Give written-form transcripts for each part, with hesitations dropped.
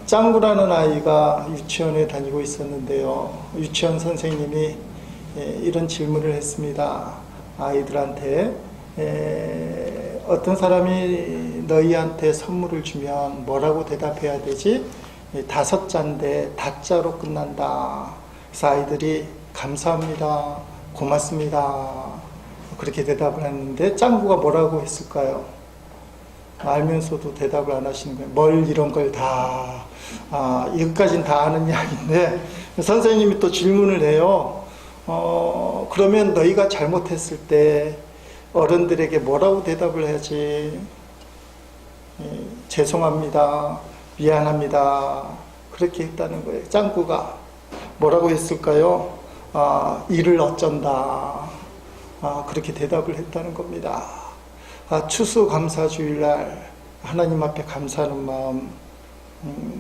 짱구라는 아이가 유치원에 다니고 있었는데요. 유치원 선생님이 이런 질문을 했습니다. 아이들한테 어떤 사람이 너희한테 선물을 주면 뭐라고 대답해야 되지? 5자인데 다자로 끝난다. 그래서 아이들이 감사합니다, 고맙습니다, 그렇게 대답을 했는데 짱구가 뭐라고 했을까요? 알면서도 대답을 안 하시는 거예요. 뭘 이런 걸 다, 이것까지는 다 아는 이야기인데, 선생님이 또 질문을 해요. 그러면 너희가 잘못했을 때 어른들에게 뭐라고 대답을 해야지? 죄송합니다, 미안합니다, 그렇게 했다는 거예요. 짱구가 뭐라고 했을까요? 이를 어쩐다, 그렇게 대답을 했다는 겁니다. 추수감사주일날 하나님 앞에 감사하는 마음,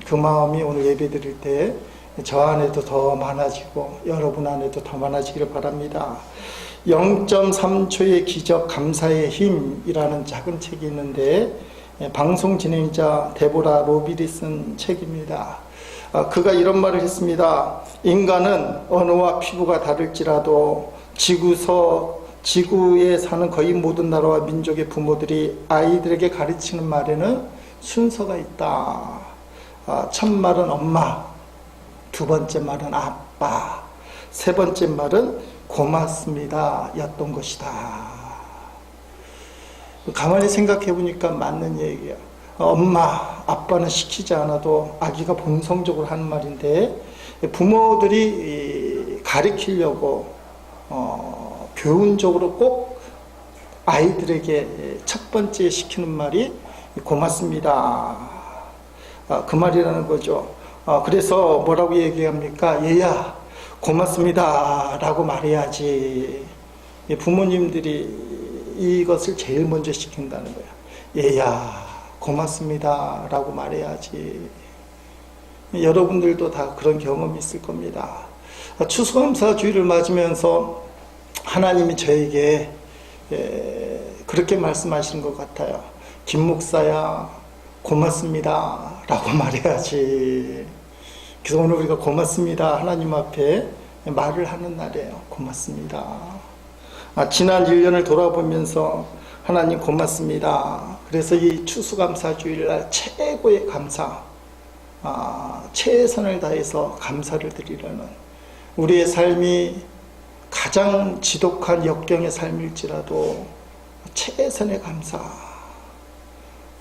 그 마음이 오늘 예배 드릴 때 저 안에도 더 많아지고 여러분 안에도 더 많아지기를 바랍니다. 0.3초의 기적 감사의 힘이라는 작은 책이 있는데 방송 진행자 데보라 로빌이 쓴 책입니다. 그가 이런 말을 했습니다. 인간은 언어와 피부가 다를지라도 지구에 사는 거의 모든 나라와 민족의 부모들이 아이들에게 가르치는 말에는 순서가 있다. 첫 말은 엄마, 두 번째 말은 아빠, 세 번째 말은 고맙습니다 였던 것이다. 가만히 생각해 보니까 맞는 얘기야. 엄마, 아빠는 시키지 않아도 아기가 본성적으로 하는 말인데, 부모들이 가르치려고 교훈적으로 꼭 아이들에게 첫 번째 시키는 말이 고맙습니다, 그 말이라는 거죠. 그래서 뭐라고 얘기합니까? 얘야, 고맙습니다 라고 말해야지. 부모님들이 이것을 제일 먼저 시킨다는 거야. 얘야, 고맙습니다 라고 말해야지. 여러분들도 다 그런 경험이 있을 겁니다. 추수감사주의를 맞으면서 하나님이 저에게 그렇게 말씀하시는 것 같아요. 김 목사야, 고맙습니다 라고 말해야지. 그래서 오늘 우리가 고맙습니다 하나님 앞에 말을 하는 날이에요. 고맙습니다. 지난 1년을 돌아보면서 하나님 고맙습니다. 그래서 이 추수감사주일날 최고의 감사, 최선을 다해서 감사를 드리려는, 우리의 삶이 가장 지독한 역경의 삶일지라도 최선의 감사.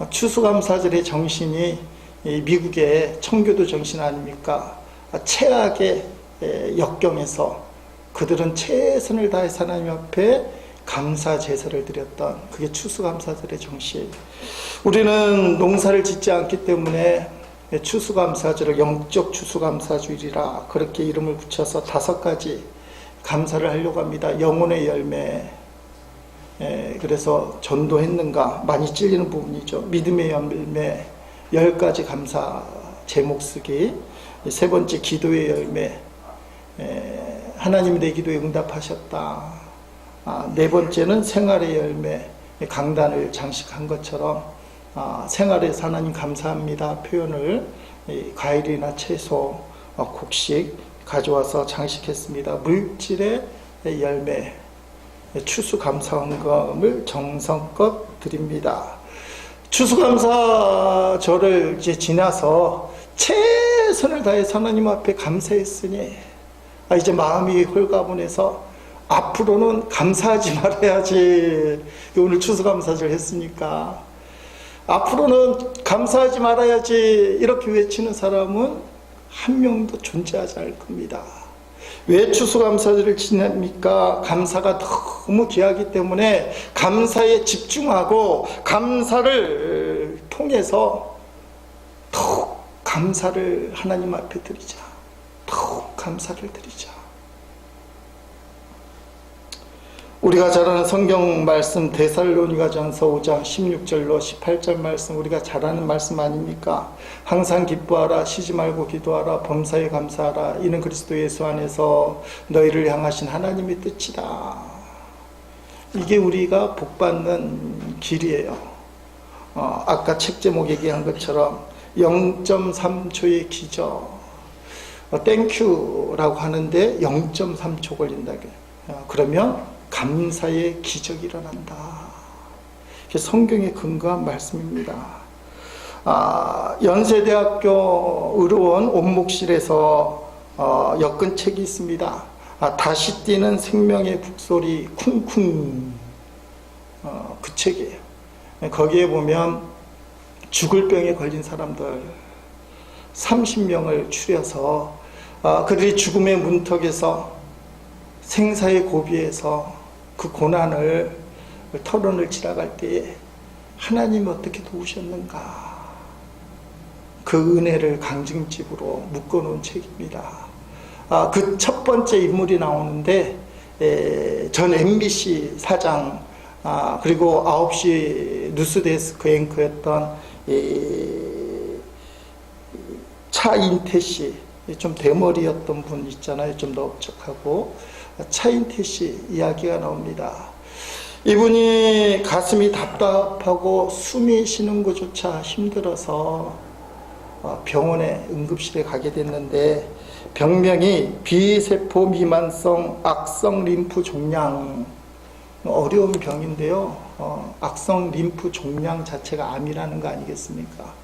추수감사절의 정신이 미국의 청교도 정신 아닙니까? 최악의 역경에서 그들은 최선을 다해서 하나님 앞에 감사 제사를 드렸던, 그게 추수감사절의 정신. 우리는 농사를 짓지 않기 때문에 추수감사절을 영적 추수감사주일이라 그렇게 이름을 붙여서 5가지 감사를 하려고 합니다. 영혼의 열매, 그래서 전도했는가 많이 찔리는 부분이죠. 믿음의 열매, 10가지 감사 제목 쓰기. 세 번째, 기도의 열매, 하나님이 내 기도에 응답하셨다. 네 번째는 생활의 열매, 강단을 장식한 것처럼 생활에서 하나님 감사합니다 표현을 과일이나 채소, 곡식 가져와서 장식했습니다. 물질의 열매, 추수감사헌금을 정성껏 드립니다. 추수감사절을 이제 지나서 최선을 다해서 하나님 앞에 감사했으니 이제 마음이 홀가분해서 앞으로는 감사하지 말아야지. 오늘 추수감사절 했으니까 앞으로는 감사하지 말아야지 이렇게 외치는 사람은 한 명도 존재하지 않을 겁니다. 왜 추수감사절을 지냅니까? 감사가 너무 귀하기 때문에 감사에 집중하고 감사를 통해서 더욱 감사를 하나님 앞에 드리자. 더욱 감사를 드리자. 우리가 잘 아는 성경 말씀 데살로니가전서 5장 16절로 18절 말씀, 우리가 잘 아는 말씀 아닙니까? 항상 기뻐하라, 쉬지 말고 기도하라, 범사에 감사하라, 이는 그리스도 예수 안에서 너희를 향하신 하나님의 뜻이다. 이게 우리가 복받는 길이에요. 아까 책 제목 얘기한 것처럼 0.3초의 기적. 땡큐라고 하는데 0.3초 걸린다. 그러면 감사의 기적이 일어난다. 이게 성경에 근거한 말씀입니다. 연세대학교 의료원 온목실에서 엮은 책이 있습니다. 다시 뛰는 생명의 북소리 쿵쿵. 그 책이에요. 거기에 보면 죽을 병에 걸린 사람들 30명을 추려서 그들이 죽음의 문턱에서 생사의 고비에서 그 고난을 토론을 지나갈 때에 하나님이 어떻게 도우셨는가, 그 은혜를 강증집으로 묶어놓은 책입니다. 그 첫 번째 인물이 나오는데 전 MBC 사장 그리고 9시 뉴스데스크 앵커였던 차인태 씨, 좀 대머리였던 분 있잖아요. 좀 넓적하고. 차인태 씨 이야기가 나옵니다. 이분이 가슴이 답답하고 숨이 쉬는 것조차 힘들어서 병원에 응급실에 가게 됐는데 병명이 비세포 미만성 악성 림프 종양, 어려운 병인데요. 악성 림프 종양 자체가 암이라는 거 아니겠습니까?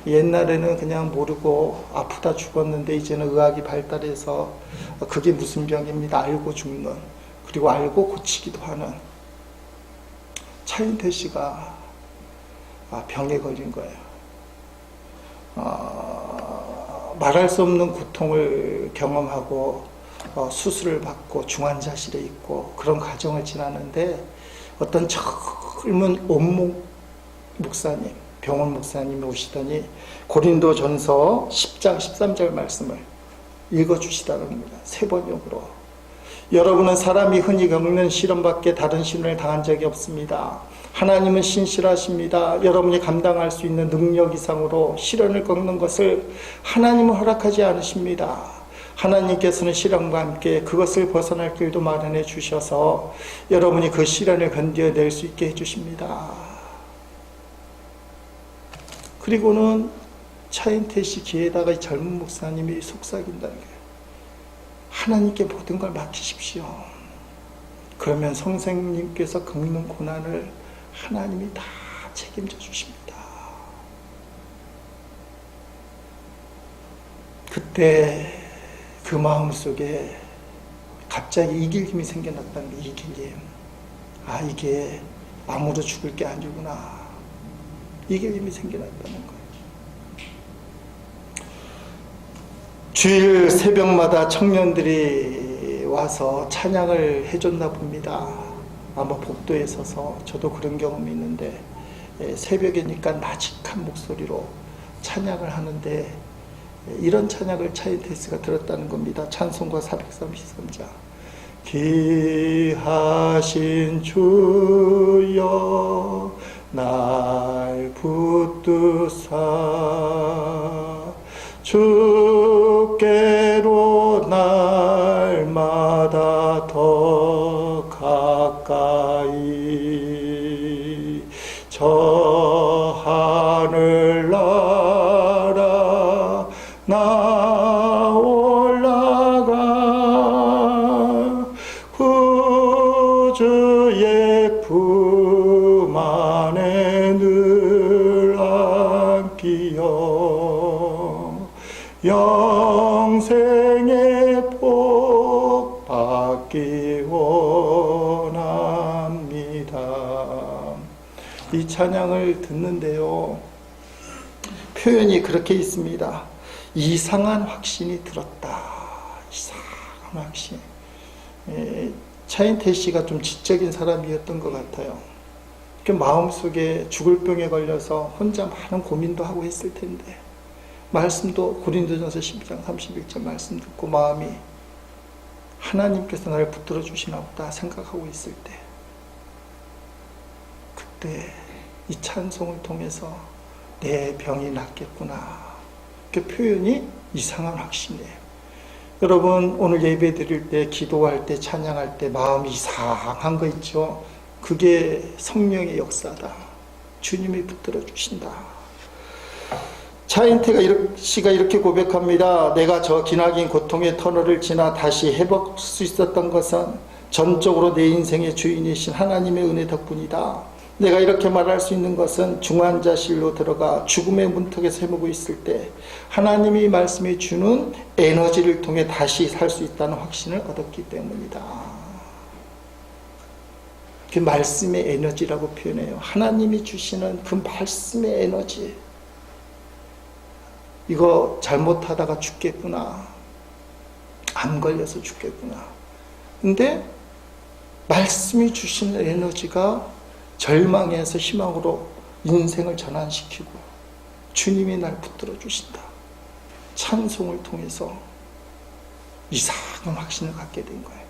옛날에는 그냥 모르고 아프다 죽었는데 이제는 의학이 발달해서 그게 무슨 병입니다. 알고 죽는, 그리고 알고 고치기도 하는 차인태 씨가 병에 걸린 거예요. 말할 수 없는 고통을 경험하고 수술을 받고 중환자실에 있고 그런 과정을 지나는데 어떤 젊은 온목 목사님, 병원 목사님이 오시더니 고린도전서 10장 13절 말씀을 읽어주시다는 겁니다. 세 번역으로. 여러분은 사람이 흔히 겪는 시련밖에 다른 시련을 당한 적이 없습니다. 하나님은 신실하십니다. 여러분이 감당할 수 있는 능력 이상으로 시련을 겪는 것을 하나님은 허락하지 않으십니다. 하나님께서는 시련과 함께 그것을 벗어날 길도 마련해 주셔서 여러분이 그 시련을 견뎌낼 수 있게 해주십니다. 그리고는 차인태 씨 귀에다가 젊은 목사님이 속삭인다는 거예요. 하나님께 모든 걸 맡기십시오. 그러면 선생님께서 겪는 고난을 하나님이 다 책임져 주십니다. 그때 그 마음속에 갑자기 이길 힘이 생겨났다는 게, 이길 힘. 이게 암으로 죽을 게 아니구나. 이길 힘이 생겨났다는 거예요. 주일 새벽마다 청년들이 와서 찬양을 해줬나 봅니다. 아마 복도에 서서. 저도 그런 경험이 있는데 새벽이니까 나직한 목소리로 찬양을 하는데 이런 찬양을 차인태스가 들었다는 겁니다. 찬송가 433장. 귀하신 주여 날 붙드사 주께로 날마다 더 가까이 저 하늘나라 나 올라가 구주의 품 안에 늘 안기요 영생의 복 받기 원합니다. 이 찬양을 듣는데요, 표현이 그렇게 있습니다. 이상한 확신이 들었다. 이상한 확신. 차인태 씨가 좀 지적인 사람이었던 것 같아요. 마음속에 죽을 병에 걸려서 혼자 많은 고민도 하고 했을 텐데, 말씀도 고린도전서 12장 31절 말씀 듣고 마음이 하나님께서 나를 붙들어 주시나 보다 생각하고 있을 때, 그때 이 찬송을 통해서 내 병이 낫겠구나. 그 표현이 이상한 확신이에요. 여러분, 오늘 예배 드릴 때, 기도할 때, 찬양할 때 마음이 이상한 거 있죠? 그게 성령의 역사다. 주님이 붙들어 주신다. 차인태 씨가 이렇게 고백합니다. 내가 저 기나긴 고통의 터널을 지나 다시 회복할 수 있었던 것은 전적으로 내 인생의 주인이신 하나님의 은혜 덕분이다. 내가 이렇게 말할 수 있는 것은 중환자실로 들어가 죽음의 문턱에서 헤매고 있을 때 하나님이 말씀해 주는 에너지를 통해 다시 살 수 있다는 확신을 얻었기 때문이다. 그 말씀의 에너지라고 표현해요. 하나님이 주시는 그 말씀의 에너지. 이거 잘못하다가 죽겠구나. 암 걸려서 죽겠구나. 근데 말씀이 주시는 에너지가 절망에서 희망으로 인생을 전환시키고 주님이 날 붙들어 주신다. 찬송을 통해서 이상한 확신을 갖게 된 거예요.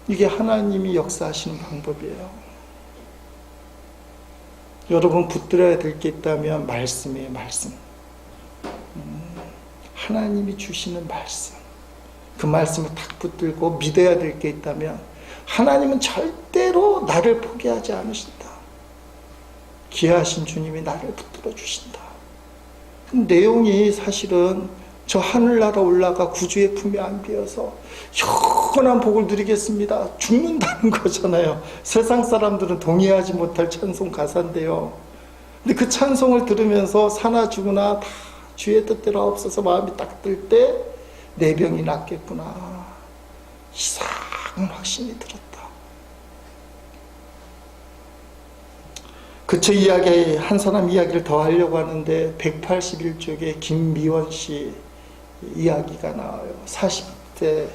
이게 하나님이 역사하시는 방법이에요. 여러분 붙들어야 될 게 있다면 말씀이에요. 말씀. 하나님이 주시는 말씀. 그 말씀을 딱 붙들고 믿어야 될 게 있다면 하나님은 절대로 나를 포기하지 않으신다. 귀하신 주님이 나를 붙들어 주신다. 그 내용이 사실은 저 하늘나라 올라가 구주의 품에 안기어서 영원한 복을 누리겠습니다. 죽는다는 거잖아요. 세상 사람들은 동의하지 못할 찬송 가사인데요. 근데 그 찬송을 들으면서 사나 죽으나 다 주의 뜻대로 없어서 마음이 딱 들 때 내 병이 낫겠구나. 이상한 확신이 들었다. 그쵸, 이야기, 한 사람 이야기를 더 하려고 하는데 181쪽에 김미원 씨 이야기가 나와요. 40대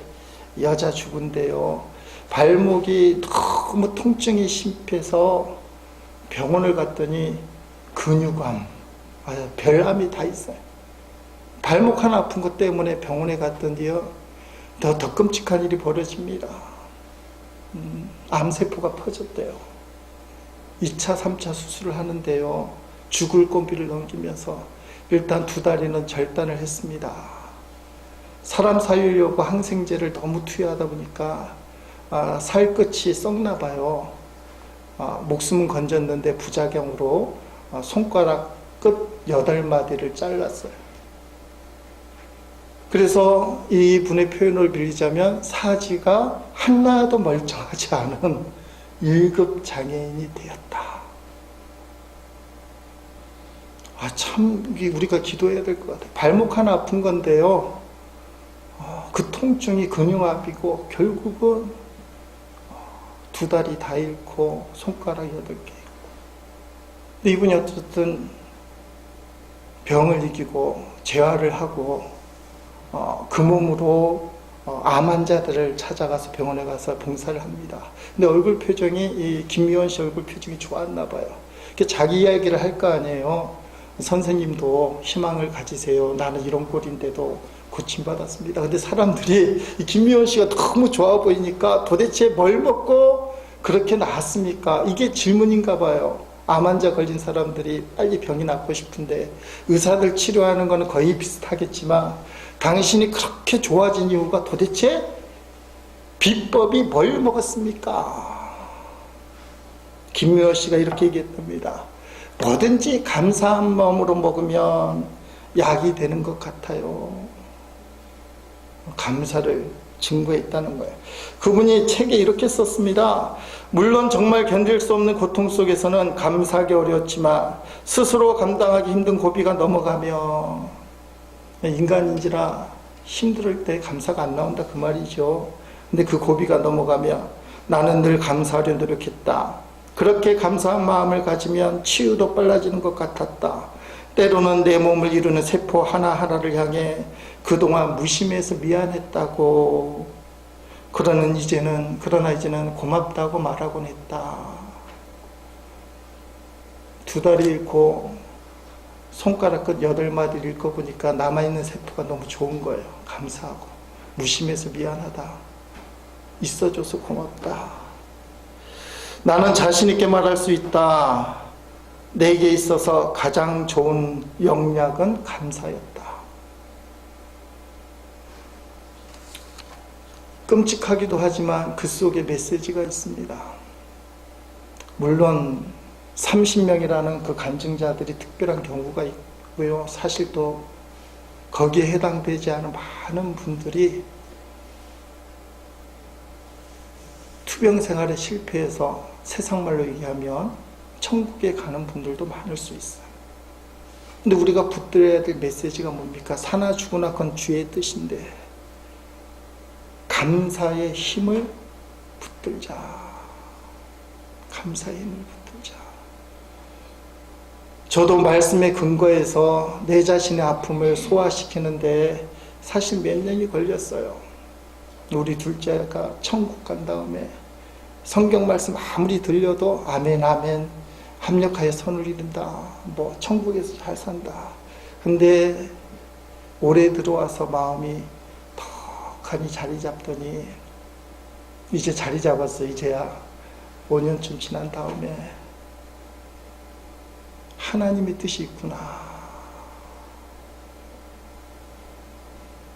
여자 죽은데요. 발목이 너무 통증이 심해서 병원을 갔더니 근육암, 별암이 다 있어요. 발목 하나 아픈 것 때문에 병원에 갔더니요, 더 끔찍한 일이 벌어집니다. 암세포가 퍼졌대요. 2차, 3차 수술을 하는데요, 죽을 고비를 넘기면서 일단 2달이는 절단을 했습니다. 사람 살리려고 항생제를 너무 투여하다 보니까 살 끝이 썩나 봐요. 목숨은 건졌는데 부작용으로 손가락 끝 8마디를 잘랐어요. 그래서 이 분의 표현을 빌리자면 사지가 하나도 멀쩡하지 않은 1급 장애인이 되었다. 참 우리가 기도해야 될 것 같아요. 발목 하나 아픈 건데요, 그 통증이 근육압이고 결국은 2다리 다 잃고 손가락 8개 잃고. 근데 이분이 어쨌든 병을 이기고 재활을 하고 그 몸으로 암 환자들을 찾아가서 병원에 가서 봉사를 합니다. 근데 얼굴 표정이, 이 김미원 씨 얼굴 표정이 좋았나 봐요. 자기 이야기를 할 거 아니에요. 선생님도 희망을 가지세요. 나는 이런 꼴인데도 고침받았습니다. 근데 사람들이 이 김미원 씨가 너무 좋아 보이니까 도대체 뭘 먹고 그렇게 나았습니까? 이게 질문인가 봐요. 암 환자 걸린 사람들이 빨리 병이 낫고 싶은데 의사들 치료하는 거는 거의 비슷하겠지만 당신이 그렇게 좋아진 이유가 도대체 비법이 뭘 먹었습니까? 김미호 씨가 이렇게 얘기했답니다. 뭐든지 감사한 마음으로 먹으면 약이 되는 것 같아요. 감사를 증거했다는 거예요. 그분이 책에 이렇게 썼습니다. 물론 정말 견딜 수 없는 고통 속에서는 감사하기 어려웠지만 스스로 감당하기 힘든 고비가 넘어가며, 인간인지라 힘들 때 감사가 안 나온다 그 말이죠. 근데 그 고비가 넘어가며 나는 늘 감사하려 노력했다. 그렇게 감사한 마음을 가지면 치유도 빨라지는 것 같았다. 때로는 내 몸을 이루는 세포 하나하나를 향해 그동안 무심해서 미안했다고. 그러나 이제는 고맙다고 말하곤 했다. 2다리 잃고 손가락 끝 8마디를 읽어보니까 남아있는 세포가 너무 좋은 거예요. 감사하고 무심해서 미안하다. 있어줘서 고맙다. 나는 자신있게 말할 수 있다. 내게 있어서 가장 좋은 영약은 감사였다. 끔찍하기도 하지만 그 속에 메시지가 있습니다. 물론 30명이라는 그 간증자들이 특별한 경우가 고요. 사실 또 거기에 해당되지 않은 많은 분들이 투병 생활에 실패해서 세상 말로 얘기하면 천국에 가는 분들도 많을 수 있어요. 근데 우리가 붙들어야 될 메시지가 뭡니까? 사나 죽으나 그건 주의 뜻인데 감사의 힘을 붙들자. 감사의 힘을 붙들자. 저도 말씀에 근거해서 내 자신의 아픔을 소화시키는데 사실 몇 년이 걸렸어요. 우리 둘째가 천국 간 다음에 성경 말씀 아무리 들려도 아멘 아멘 합력하여 선을 이룬다. 뭐 천국에서 잘 산다. 근데 올해 들어와서 마음이 턱하니 자리 잡더니 이제 자리 잡았어. 이제야 5년쯤 지난 다음에 하나님의 뜻이 있구나.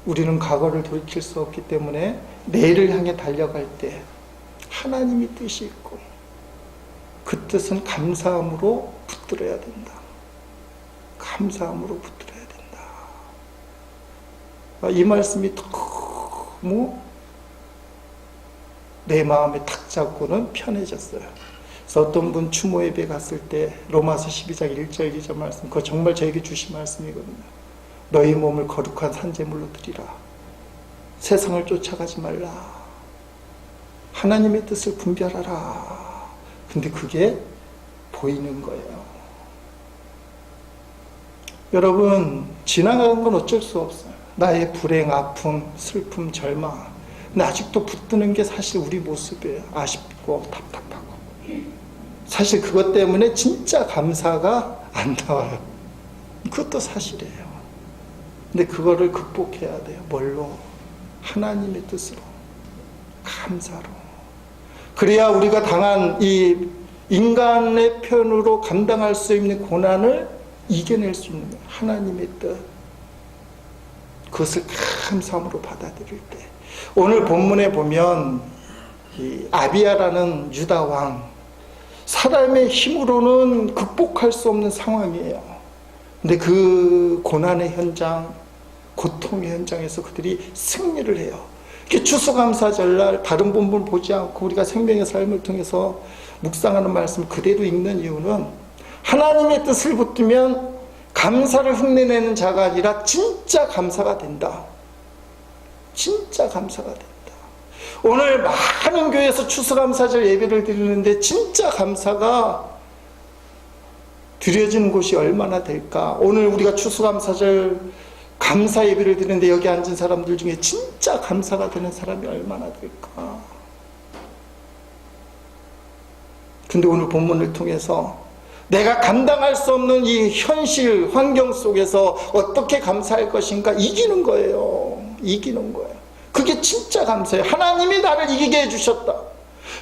우리는 과거를 돌이킬 수 없기 때문에 내일을 향해 달려갈 때 하나님의 뜻이 있고 그 뜻은 감사함으로 붙들어야 된다. 감사함으로 붙들어야 된다. 이 말씀이 너무 내 마음에 탁 잡고는 편해졌어요. 그래서 어떤 분 추모 예배 갔을 때 로마서 12장 1절 2절 말씀, 그거 정말 저에게 주신 말씀이거든요. 너희 몸을 거룩한 산제물로 드리라. 세상을 쫓아가지 말라. 하나님의 뜻을 분별하라. 근데 그게 보이는 거예요. 여러분, 지나가는 건 어쩔 수 없어요. 나의 불행, 아픔, 슬픔, 절망. 근데 아직도 붙드는 게 사실 우리 모습이에요. 아쉽고 답답하고. 사실 그것 때문에 진짜 감사가 안 나와요. 그것도 사실이에요. 근데 그거를 극복해야 돼요. 뭘로? 하나님의 뜻으로. 감사로. 그래야 우리가 당한 이 인간의 편으로 감당할 수 있는 고난을 이겨낼 수 있는 거예요. 하나님의 뜻. 그것을 감사함으로 받아들일 때. 오늘 본문에 보면 이 아비야라는 유다 왕, 사람의 힘으로는 극복할 수 없는 상황이에요. 근데 그 고난의 현장, 고통의 현장에서 그들이 승리를 해요. 추수감사절날 다른 본문을 보지 않고 우리가 생명의 삶을 통해서 묵상하는 말씀을 그대로 읽는 이유는 하나님의 뜻을 붙들면 감사를 흉내내는 자가 아니라 진짜 감사가 된다. 진짜 감사가 된다. 오늘 많은 교회에서 추수감사절 예배를 드리는데 진짜 감사가 드려지는 곳이 얼마나 될까? 오늘 우리가 추수감사절 감사 예배를 드리는데 여기 앉은 사람들 중에 진짜 감사가 되는 사람이 얼마나 될까? 근데 오늘 본문을 통해서 내가 감당할 수 없는 이 현실 환경 속에서 어떻게 감사할 것인가 이기는 거예요. 이기는 거예요. 그게 진짜 감사예요. 하나님이 나를 이기게 해주셨다.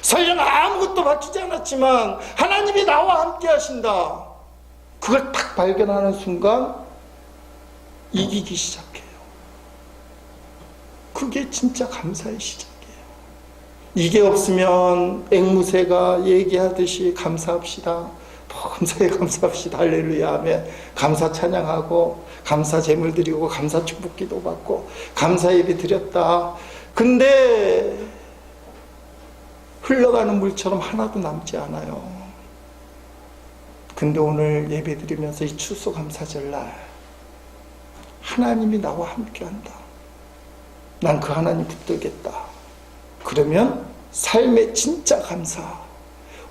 설령 아무것도 바치지 않았지만 하나님이 나와 함께 하신다. 그걸 딱 발견하는 순간 이기기 시작해요. 그게 진짜 감사의 시작이에요. 이게 없으면 앵무새가 얘기하듯이 감사합시다. 감사해 감사합시다. 할렐루야 하면 감사 찬양하고 감사 제물 드리고 감사 축복 기도 받고 감사 예배 드렸다. 근데 흘러가는 물처럼 하나도 남지 않아요. 근데 오늘 예배 드리면서 이 추수감사절날 하나님이 나와 함께한다. 난 그 하나님 붙들겠다. 그러면 삶의 진짜 감사.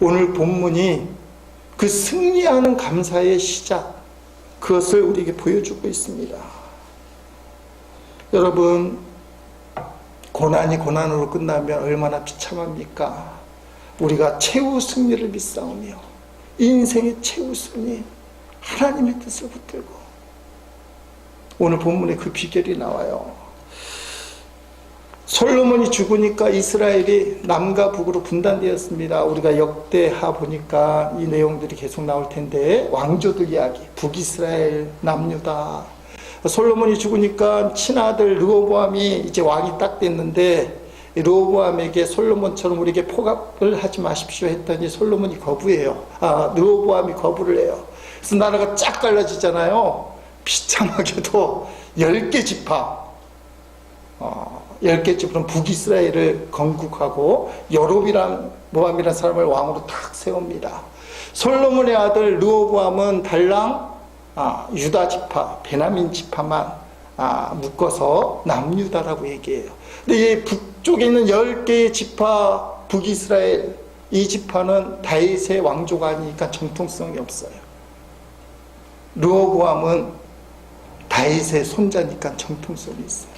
오늘 본문이 그 승리하는 감사의 시작, 그것을 우리에게 보여주고 있습니다. 여러분, 고난이 고난으로 끝나면 얼마나 비참합니까? 우리가 최후 승리를 믿사오며 인생의 최후 승리, 하나님의 뜻을 붙들고 오늘 본문에 그 비결이 나와요. 솔로몬이 죽으니까 이스라엘이 남과 북으로 분단되었습니다. 우리가 역대하 보니까 이 내용들이 계속 나올 텐데 왕조들 이야기, 북이스라엘, 남유다. 솔로몬이 죽으니까 친아들 르호보암이 이제 왕이 딱 됐는데 르호보암에게 솔로몬처럼 우리에게 포갑을 하지 마십시오 했더니 솔로몬이 거부해요. 르호보암이 거부를 해요. 그래서 나라가 쫙 갈라지잖아요. 비참하게도 10개 지파, 10개 지파는 북이스라엘을 건국하고 여로보암이라는 사람을 왕으로 탁 세웁니다. 솔로몬의 아들 르호보암은 달랑 유다 지파, 베냐민 지파만 묶어서 남유다라고 얘기해요. 근데 이 북쪽에 있는 10개의 지파 북이스라엘, 이 지파는 다윗의 왕조가 아니니까 정통성이 없어요. 르호보암은 다윗의 손자니까 정통성이 있어요.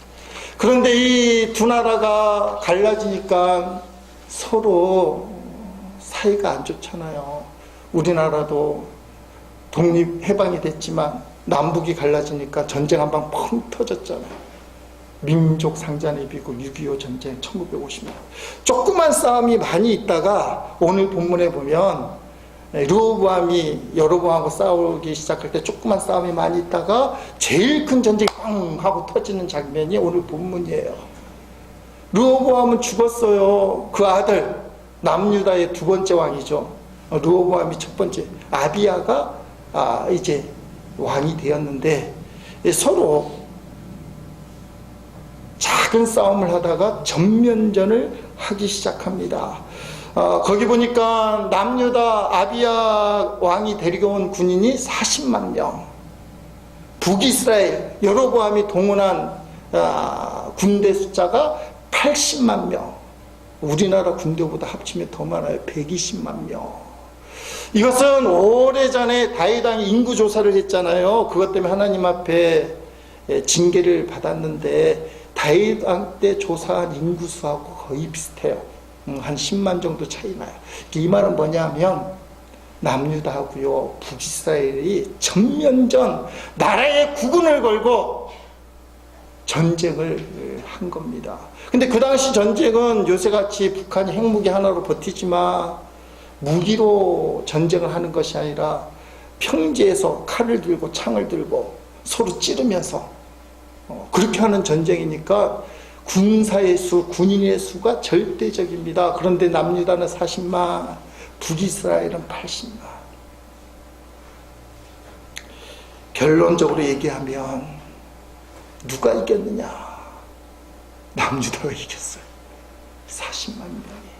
그런데 이 두 나라가 갈라지니까 서로 사이가 안 좋잖아요. 우리나라도 독립해방이 됐지만 남북이 갈라지니까 전쟁 한 방 펑 터졌잖아요. 민족 상잔의비고 6.25 전쟁 1950년. 조그만 싸움이 많이 있다가 오늘 본문에 보면 르호보암이 여로보암하고 싸우기 시작할 때 조그만 싸움이 많이 있다가 제일 큰 전쟁이 꽝 하고 터지는 장면이 오늘 본문이에요. 르호보암은 죽었어요. 그 아들 남유다의 두 번째 왕이죠. 르호보암이 첫 번째, 아비야가 이제 왕이 되었는데 서로 작은 싸움을 하다가 전면전을 하기 시작합니다. 거기 보니까 남유다 아비야 왕이 데리고 온 군인이 40만 명, 북이스라엘 여로보암이 동원한 군대 숫자가 80만 명, 우리나라 군대보다 합치면 더 많아요. 120만 명. 이것은 오래전에 다윗 왕이 인구조사를 했잖아요. 그것 때문에 하나님 앞에 징계를 받았는데 다윗 왕 때 조사한 인구수하고 거의 비슷해요. 한 10만 정도 차이 나요. 이 말은 뭐냐면 남유다하고요 북이스라엘이 전면전 나라의 국군을 걸고 전쟁을 한 겁니다. 근데 그 당시 전쟁은 요새같이 북한이 핵무기 하나로 버티지만 무기로 전쟁을 하는 것이 아니라 평지에서 칼을 들고 창을 들고 서로 찌르면서 그렇게 하는 전쟁이니까 군사의 수, 군인의 수가 절대적입니다. 그런데 남유다는 40만, 북이스라엘은 80만. 결론적으로 얘기하면 누가 이겼느냐? 남유다가 이겼어요. 40만 명이.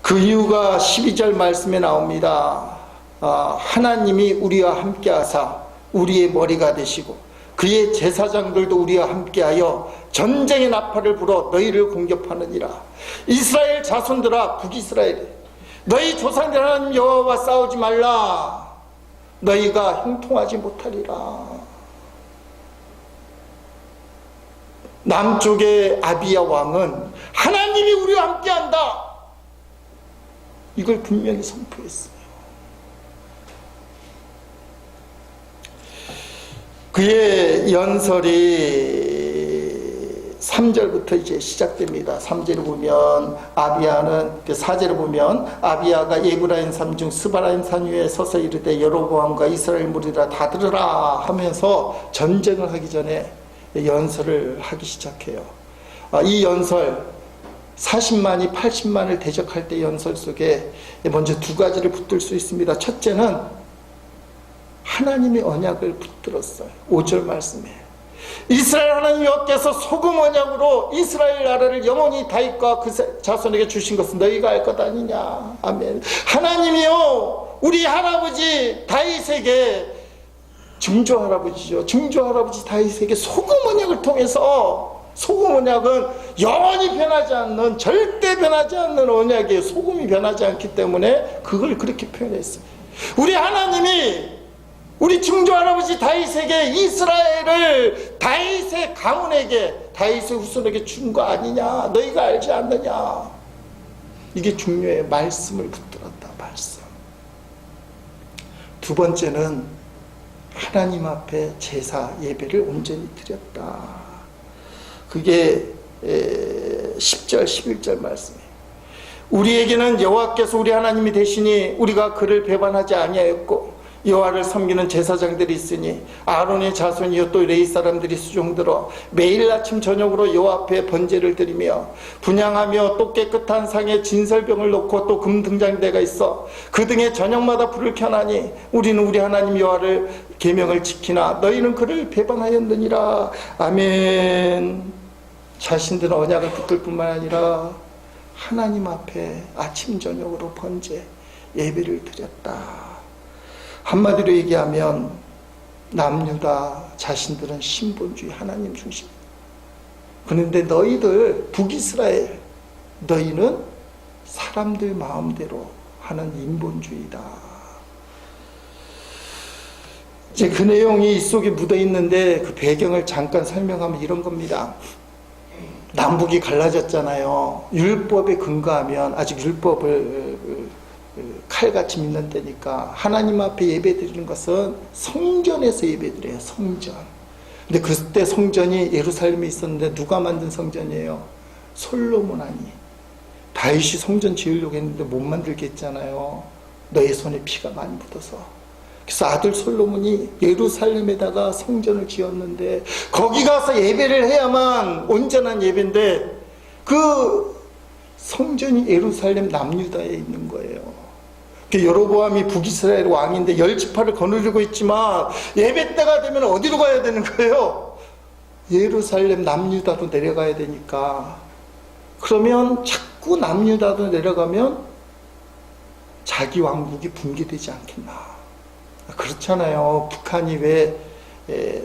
그 이유가 12절 말씀에 나옵니다. 하나님이 우리와 함께하사 우리의 머리가 되시고 그의 제사장들도 우리와 함께하여 전쟁의 나팔을 불어 너희를 공격하느니라. 이스라엘 자손들아 북이스라엘, 너희 조상들 하나님 여호와와 싸우지 말라. 너희가 형통하지 못하리라. 남쪽의 아비야 왕은 하나님이 우리와 함께한다, 이걸 분명히 선포했어요. 그의 연설이 3절부터 이제 시작됩니다. 3절을 보면 아비야는, 4절을 보면 아비야가 에브라임 산 중 스바라임 산 위에 서서 이르되 여로보암과 이스라엘 무리라 다 들으라 하면서 전쟁을 하기 전에 연설을 하기 시작해요. 이 연설 40만이 80만을 대적할 때 연설 속에 먼저 두 가지를 붙들 수 있습니다. 첫째는 하나님의 언약을 붙들었어요. 5절 말씀에 이스라엘 하나님 여호와께서 소금 언약으로 이스라엘 나라를 영원히 다윗과 그 자손에게 주신 것은 너희가 알 것 아니냐. 아멘. 하나님이요 우리 할아버지 다윗에게, 증조 할아버지죠, 증조 할아버지 다윗에게 소금 언약을 통해서, 소금 언약은 영원히 변하지 않는, 절대 변하지 않는 언약이에요. 소금이 변하지 않기 때문에 그걸 그렇게 표현했어요. 우리 하나님이 우리 증조 할아버지 다윗에게 이스라엘을 다윗의 가문에게, 다윗의 후손에게 준 거 아니냐, 너희가 알지 않느냐. 이게 중요해요. 말씀을 붙들었다. 말씀. 두 번째는 하나님 앞에 제사 예배를 온전히 드렸다. 그게 10절 11절 말씀이에요. 우리에게는 여호와께서 우리 하나님이 되시니 우리가 그를 배반하지 아니하였고 여호와를 섬기는 제사장들이 있으니 아론의 자손이요 또 레위 사람들이 수종들어 매일 아침 저녁으로 여호와 앞에 번제를 드리며 분향하며 또 깨끗한 상에 진설병을 놓고 또 금등잔대가 있어 그 등에 저녁마다 불을 켜나니 우리는 우리 하나님 여호와를 계명을 지키나 너희는 그를 배반하였느니라. 아멘. 자신들은 언약을 붙들 뿐만 아니라 하나님 앞에 아침 저녁으로 번제 예배를 드렸다. 한마디로 얘기하면 남유다 자신들은 신본주의 하나님 중심. 그런데 너희들 북이스라엘 너희는 사람들 마음대로 하는 인본주의다. 이제 그 내용이 이 속에 묻어 있는데 그 배경을 잠깐 설명하면 이런 겁니다. 남북이 갈라졌잖아요. 율법에 근거하면 아직 율법을 칼같이 믿는 때니까 하나님 앞에 예배드리는 것은 성전에서 예배드려요. 성전. 근데 그때 성전이 예루살렘에 있었는데 누가 만든 성전이에요? 솔로몬 아니. 다윗이 성전 지으려고 했는데 못 만들게 했잖아요. 너의 손에 피가 많이 묻어서. 그래서 아들 솔로몬이 예루살렘에다가 성전을 지었는데 거기 가서 예배를 해야만 온전한 예배인데 그 성전이 예루살렘 남유다에 있는 거예요. 여로보암이 북이스라엘 왕인데 10지파를 거느리고 있지만 예배 때가 되면 어디로 가야 되는 거예요? 예루살렘 남유다로 내려가야 되니까. 그러면 자꾸 남유다로 내려가면 자기 왕국이 붕괴되지 않겠나. 그렇잖아요. 북한이 왜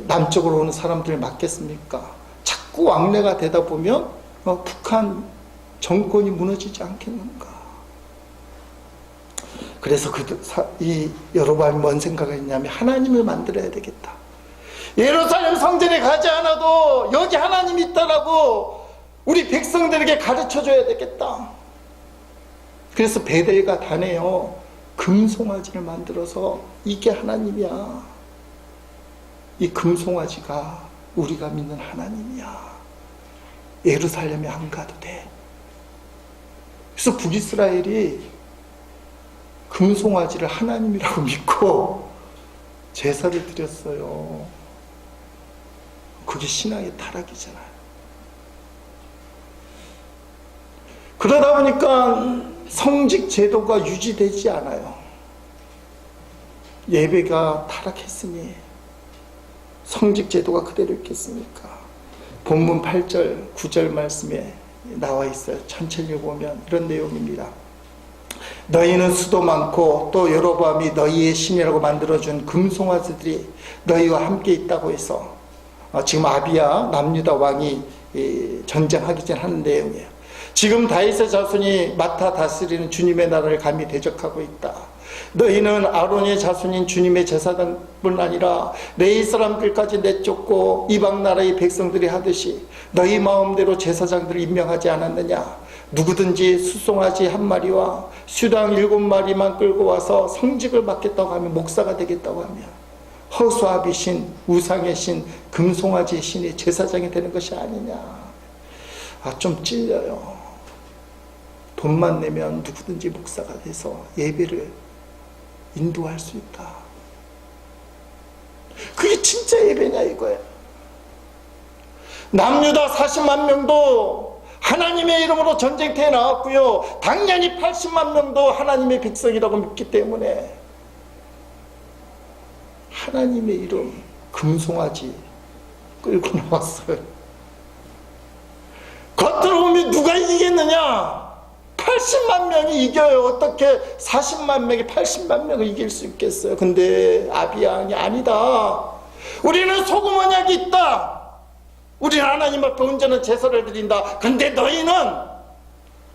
남쪽으로 오는 사람들을 막겠습니까? 자꾸 왕래가 되다 보면 북한 정권이 무너지지 않겠는가. 그래서 이 여로보암이 뭔 생각을 했냐면 하나님을 만들어야 되겠다. 예루살렘 성전에 가지 않아도 여기 하나님이 있다라고 우리 백성들에게 가르쳐줘야 되겠다. 그래서 베델과 단에요 금송아지를 만들어서 이게 하나님이야. 이 금송아지가 우리가 믿는 하나님이야. 예루살렘에 안 가도 돼. 그래서 북이스라엘이 금송아지를 하나님이라고 믿고 제사를 드렸어요. 그게 신앙의 타락이잖아요. 그러다 보니까 성직 제도가 유지되지 않아요. 예배가 타락했으니 성직 제도가 그대로 있겠습니까? 본문 8절, 9절 말씀에 나와 있어요. 천천히 보면 이런 내용입니다. 너희는 수도 많고 또 여로보암이 너희의 신이라고 만들어준 금송아지들이 너희와 함께 있다고 해서 지금 아비야 남유다 왕이 전쟁하기 전에 하는 내용이에요. 지금 다윗의 자손이 맡아 다스리는 주님의 나라를 감히 대적하고 있다. 너희는 아론의 자손인 주님의 제사장뿐 아니라 레위 사람들까지 내쫓고 이방 나라의 백성들이 하듯이 너희 마음대로 제사장들을 임명하지 않았느냐. 누구든지 수송아지 1마리와 수당 7마리만 끌고 와서 성직을 맡겠다고 하면 목사가 되겠다고 하면 허수아비 신, 우상의 신, 금송아지의 신이 제사장이 되는 것이 아니냐. 좀 찔려요. 돈만 내면 누구든지 목사가 돼서 예배를 인도할 수 있다. 그게 진짜 예배냐 이거예요. 남유다 40만 명도 하나님의 이름으로 전쟁터에 나왔고요. 당연히 80만 명도 하나님의 백성이라고 믿기 때문에 하나님의 이름 금송아지 끌고 나왔어요. 겉으로 보면 누가 이기겠느냐? 80만 명이 이겨요. 어떻게 40만 명이 80만 명을 이길 수 있겠어요? 근데 아비야이 아니다. 우리는 소금 언약이 있다. 우리는 하나님 앞에 온전한 제사를 드린다. 근데 너희는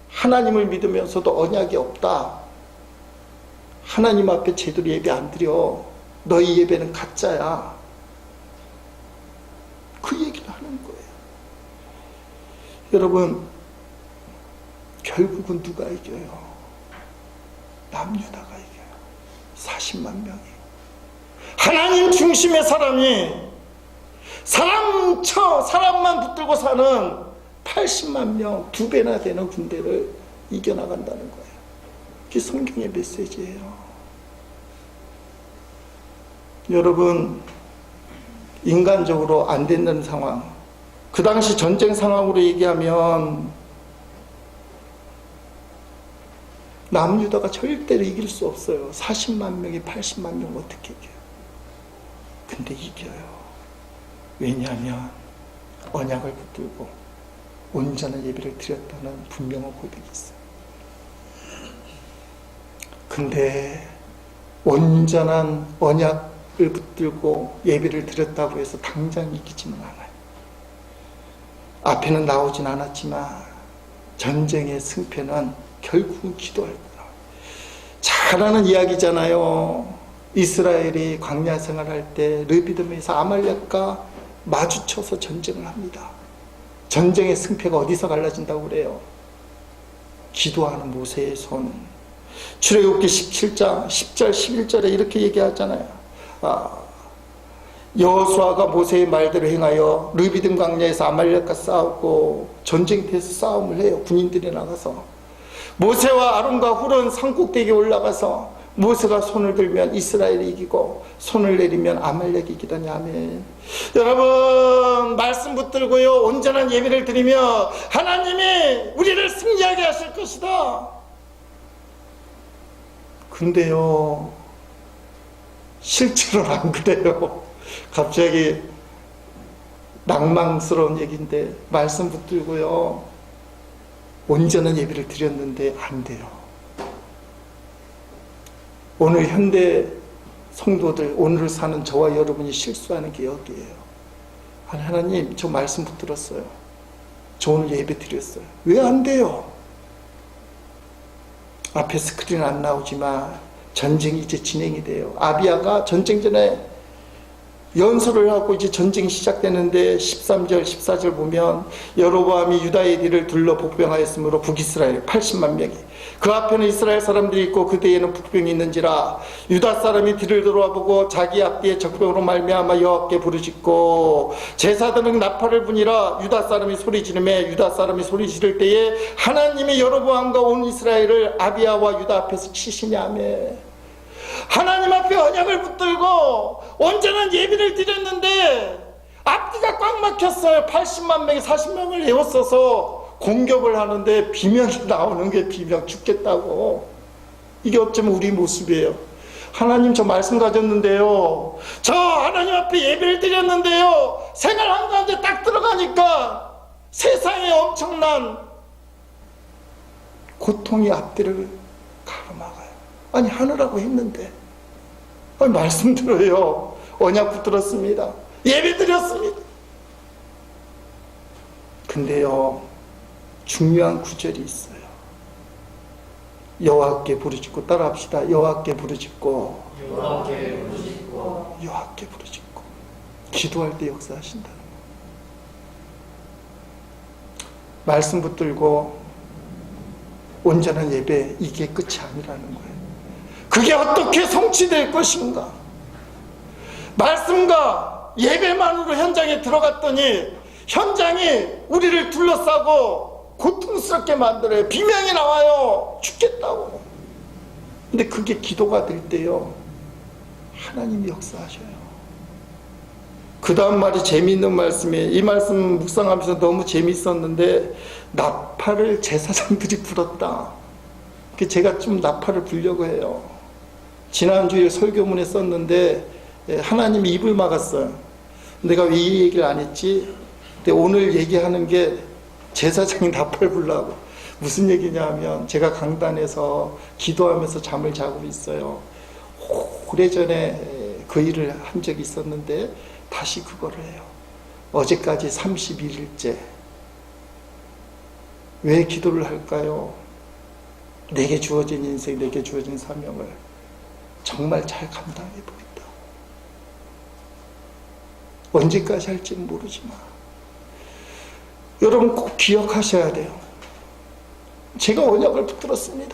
하나님을 믿으면서도 언약이 없다. 하나님 앞에 제대로 예배 안 드려. 너희 예배는 가짜야. 그 얘기를 하는 거예요. 여러분, 결국은 누가 이겨요? 남유다가 이겨요. 40만 명이. 하나님 중심의 사람이 사람만 붙들고 사는 80만 명, 2배나 되는 군대를 이겨나간다는 거예요. 그게 성경의 메시지예요. 여러분, 인간적으로 안 된다는 상황, 그 당시 전쟁 상황으로 얘기하면 남유다가 절대로 이길 수 없어요. 40만 명이 80만 명 어떻게 이겨요? 근데 이겨요. 왜냐하면 언약을 붙들고 온전한 예배를 드렸다는 분명한 고백이 있어요. 근데 온전한 언약을 붙들고 예배를 드렸다고 해서 당장 이기지는 않아요. 앞에는 나오진 않았지만 전쟁의 승패는 결국은 기도할 거라. 잘 아는 이야기잖아요. 이스라엘이 광야 생활할 때 르비딤에서 아말렉과 마주쳐서 전쟁을 합니다. 전쟁의 승패가 어디서 갈라진다고 그래요? 기도하는 모세의 손. 출애굽기 17장 10절 11절에 이렇게 얘기하잖아요. 여호수아가 모세의 말대로 행하여 르비딤 광야에서 아말렉과 싸우고 전쟁터에서 싸움을 해요. 군인들이 나가서 모세와 아론과 훌은 산꼭대기에 올라가서 모세가 손을 들면 이스라엘이 이기고 손을 내리면 아말렉이 이기더니. 아멘. 여러분, 말씀 붙들고요 온전한 예배를 드리며 하나님이 우리를 승리하게 하실 것이다. 근데요, 실제로는 안 그래요. 갑자기 낭망스러운 얘기인데 말씀 붙들고요 온전한 예배를 드렸는데 안 돼요. 오늘 현대 성도들, 오늘을 사는 저와 여러분이 실수하는 게 여기에요. 하나님, 저 말씀 붙들었어요. 저 오늘 예배 드렸어요. 왜 안 돼요? 앞에 스크린 안 나오지만 전쟁이 이제 진행이 돼요. 아비야가 전쟁 전에 연설을 하고 이제 전쟁이 시작되는데 13절 14절 보면 여로보암이 유다의 뒤를 둘러 복병하였으므로 북이스라엘 80만 명이, 그 앞에는 이스라엘 사람들이 있고 그 뒤에는 북병이 있는지라 유다 사람이 뒤를 돌아보고 자기 앞뒤에 적병으로 말미암아 여호와께 부르짖고 제사드는 나팔을 부니라. 유다 사람이 소리 지르매 유다 사람이 소리 지를 때에 하나님이 여로보암과 온 이스라엘을 아비야와 유다 앞에서 치시냐며. 하나님 앞에 언약을 붙들고 온전한 예배를 드렸는데 앞뒤가 꽉 막혔어요. 80만 명이 40명을 에워써서 공격을 하는데 비명이 나오는 게 비명, 죽겠다고. 이게 어쩌면 우리 모습이에요. 하나님, 저 말씀 가졌는데요, 저 하나님 앞에 예배를 드렸는데요, 생활 한가운데 딱 들어가니까 세상에 엄청난 고통이 앞뒤를 가로막아요. 아니, 하느라고 했는데. 아니, 말씀 들어요. 언약 붙들었습니다. 예배 드렸습니다. 근데요, 중요한 구절이 있어요. 여호와께 부르짖고, 따라합시다. 여호와께 부르짖고, 여호와께 부르짖고, 여호와께 부르짖고. 기도할 때 역사하신다는 거예요. 말씀 붙들고 온전한 예배, 이게 끝이 아니라는 거예요. 그게 어떻게 성취될 것인가? 말씀과 예배만으로 현장에 들어갔더니 현장이 우리를 둘러싸고 고통스럽게 만들어요. 비명이 나와요. 죽겠다고. 근데 그게 기도가 될 때요, 하나님이 역사하셔요. 그 다음 말이 재미있는 말씀이에요. 이 말씀 묵상하면서 너무 재미있었는데, 나팔을 제사장들이 불었다. 제가 좀 나팔을 불려고 해요. 지난주에 설교문에 썼는데 하나님이 입을 막았어요. 내가 왜 이 얘기를 안 했지? 근데 오늘 얘기하는 게 제사장이 나팔 불라고. 무슨 얘기냐 하면, 제가 강단에서 기도하면서 잠을 자고 있어요. 오래전에 그 일을 한 적이 있었는데 다시 그거를 해요. 어제까지 31일째. 왜 기도를 할까요? 내게 주어진 인생, 내게 주어진 사명을 정말 잘 감당해 보겠다. 언제까지 할지는 모르지만 여러분 꼭 기억하셔야 돼요. 제가 언약을 붙들었습니다.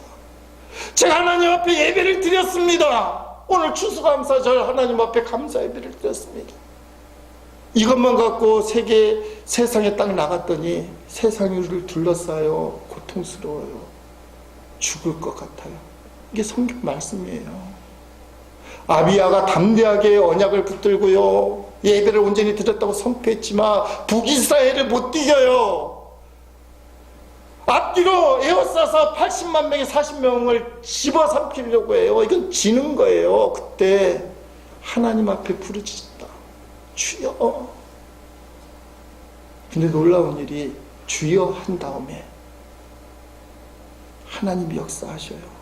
제가 하나님 앞에 예배를 드렸습니다. 오늘 추수감사절 하나님 앞에 감사 예배를 드렸습니다. 이것만 갖고 세상에 딱 나갔더니 세상이 우리를 둘러싸요. 고통스러워요. 죽을 것 같아요. 이게 성경 말씀이에요. 아비야가 담대하게 언약을 붙들고요, 예배를 온전히 드렸다고 선포했지만 북이스라엘을 못 이겨요. 앞뒤로 에워싸서 80만 명의 40명을 집어삼키려고 해요. 이건 지는 거예요. 그때 하나님 앞에 부르짖었다. 주여. 근데 놀라운 일이 주여 한 다음에 하나님이 역사하셔요.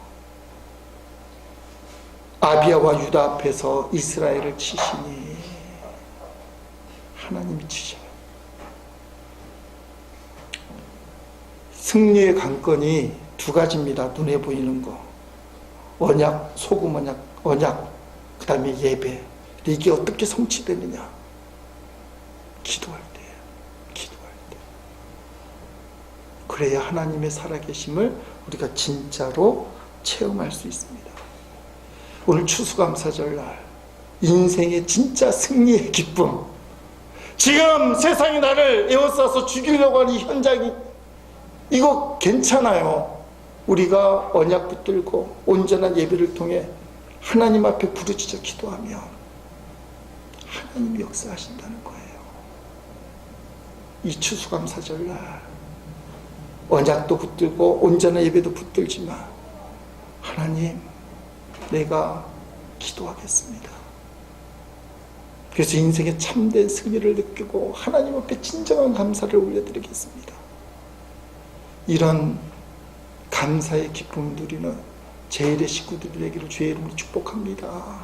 아비야와 유다 앞에서 이스라엘을 치시니 하나님이 치셔요. 승리의 관건이 두 가지입니다. 눈에 보이는 거. 언약, 소금 언약, 그 다음에 예배. 이게 어떻게 성취되느냐? 기도할 때. 그래야 하나님의 살아계심을 우리가 진짜로 체험할 수 있습니다. 오늘 추수감사절날, 인생의 진짜 승리의 기쁨. 지금 세상이 나를 에워싸서 죽이려고 하는 이 현장이, 이거 괜찮아요. 우리가 언약 붙들고 온전한 예배를 통해 하나님 앞에 부르짖어 기도하면 하나님이 역사하신다는 거예요. 이 추수감사절날 언약도 붙들고 온전한 예배도 붙들지만, 하나님, 내가 기도하겠습니다. 그래서 인생의 참된 승리를 느끼고 하나님 앞에 진정한 감사를 올려드리겠습니다. 이런 감사의 기쁨을 누리는 제1의 식구들이 되기를 주의 이름으로 축복합니다.